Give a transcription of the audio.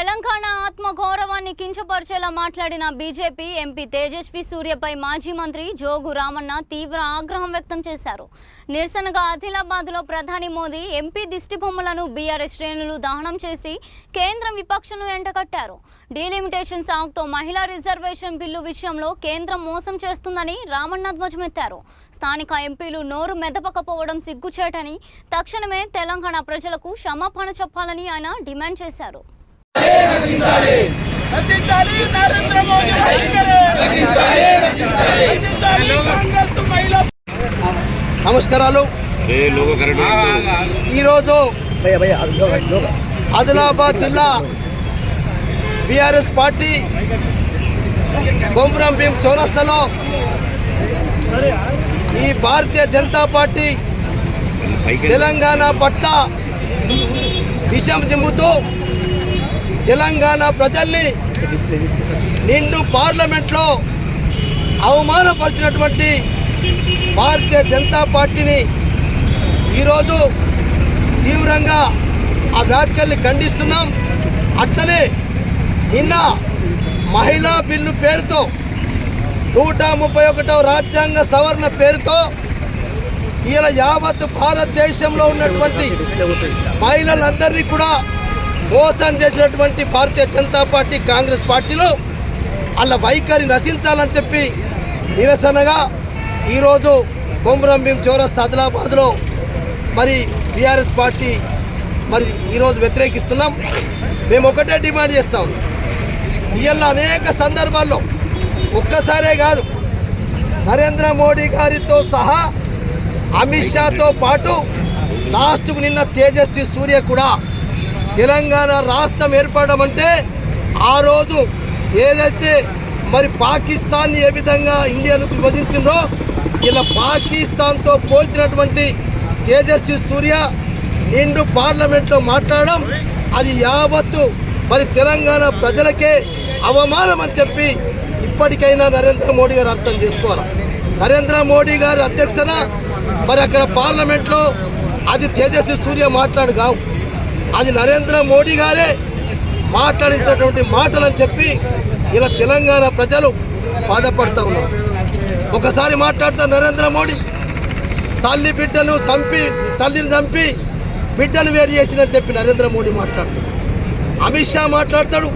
తెలంగాణ ఆత్మగౌరవాన్ని కించపరిచేలా మాట్లాడిన BJP MP Tejaswi సూర్యపై మాజీ మంత్రి జోగు రామన్న తీవ్ర ఆగ్రహం వ్యక్తం చేశారు. నిరసనగా ఆదిలాబాద్లో ప్రధాని మోదీ ఎంపీ దిష్టిబొమ్మలను బీఆర్ఎస్ శ్రేణులు దహనం చేసి కేంద్రం విపక్షను ఎండగట్టారు. డీలిమిటేషన్ సాగుతో మహిళా రిజర్వేషన్ బిల్లు విషయంలో కేంద్రం మోసం చేస్తుందని రామన్న ధ్వజమెత్తారు. స్థానిక ఎంపీలు నోరు మెదపకపోవడం సిగ్గుచేటని, తక్షణమే తెలంగాణ ప్రజలకు క్షమాపణ చెప్పాలని ఆయన డిమాండ్ చేశారు. నమస్కారాలు. ఈరోజు ఆదిలాబాద్ జిల్లా బీఆర్ఎస్ పార్టీ కొమరం భీం చౌరస్తాలో ఈ భారతీయ జనతా పార్టీ తెలంగాణ పట్ల విషం జిమ్ముతూ తెలంగాణ ప్రజల్ని నిండు పార్లమెంట్లో అవమానపరిచినటువంటి భారతీయ జనతా పార్టీని ఈరోజు తీవ్రంగా ఆ వ్యాఖ్యల్ని ఖండిస్తున్నాం. అట్లనే నిన్న మహిళా బిల్లు పేరుతో 131వ రాజ్యాంగ సవరణ పేరుతో ఇలా యావత్ భారతదేశంలో ఉన్నటువంటి మహిళలందరినీ కూడా మోసం చేసినటువంటి భారతీయ జనతా పార్టీ కాంగ్రెస్ పార్టీలో వాళ్ళ వైఖరి నశించాలని చెప్పి నిరసనగా ఈరోజు కొమరం భీం చౌరస్తా ఆదిలాబాద్లో మరి బీఆర్ఎస్ పార్టీ మరి ఈరోజు వ్యతిరేకిస్తున్నాం. మేము ఒకటే డిమాండ్ చేస్తా ఉన్నాం. ఇవాళ అనేక సందర్భాల్లో ఒక్కసారే కాదు, నరేంద్ర మోడీ గారితో సహా అమిత్ షాతో పాటు లాస్ట్కు నిన్న తేజస్వి సూర్య కూడా తెలంగాణ రాష్ట్రం ఏర్పడడం అంటే ఆ రోజు ఏదైతే మరి పాకిస్తాన్ని ఏ విధంగా ఇండియా నుంచి విభజించిందో ఇలా పాకిస్తాన్తో పోల్చినటువంటి తేజస్వి సూర్య నిండు పార్లమెంట్లో మాట్లాడడం అది యావత్తు మరి తెలంగాణ ప్రజలకే అవమానం అని చెప్పి ఇప్పటికైనా నరేంద్ర మోడీ గారు అర్థం చేసుకోవాలి. నరేంద్ర మోడీ గారి అధ్యక్షతన మరి అక్కడ పార్లమెంట్లో అది తేజస్వి సూర్య మాట్లాడు కావు, అది నరేంద్ర మోడీ గారే మాట్లాడించినటువంటి మాటలని చెప్పి ఇలా తెలంగాణ ప్రజలు బాధపడుతూ ఉన్నారు. ఒకసారి మాట్లాడతారు నరేంద్ర మోడీ, తల్లిని చంపి బిడ్డను వేరు చేసిందని చెప్పి నరేంద్ర మోడీ మాట్లాడతాడు. అమిత్ షా మాట్లాడతాడు,